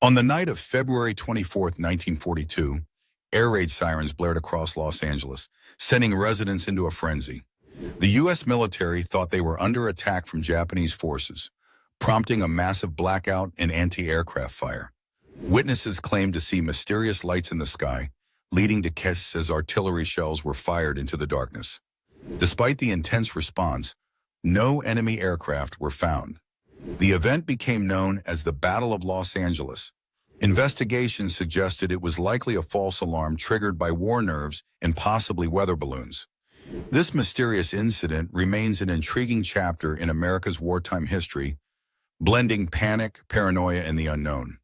On the night of February 24, 1942, air raid sirens blared across Los Angeles, sending residents into a frenzy. The U.S. military thought they were under attack from Japanese forces, prompting a massive blackout and anti-aircraft fire. Witnesses claimed to see mysterious lights in the sky, leading to chaos as artillery shells were fired into the darkness. Despite the intense response, no enemy aircraft were found. The event became known as the Battle of Los Angeles. Investigations suggested it was likely a false alarm triggered by war nerves and possibly weather balloons. This mysterious incident remains an intriguing chapter in America's wartime history, blending panic, paranoia, and the unknown.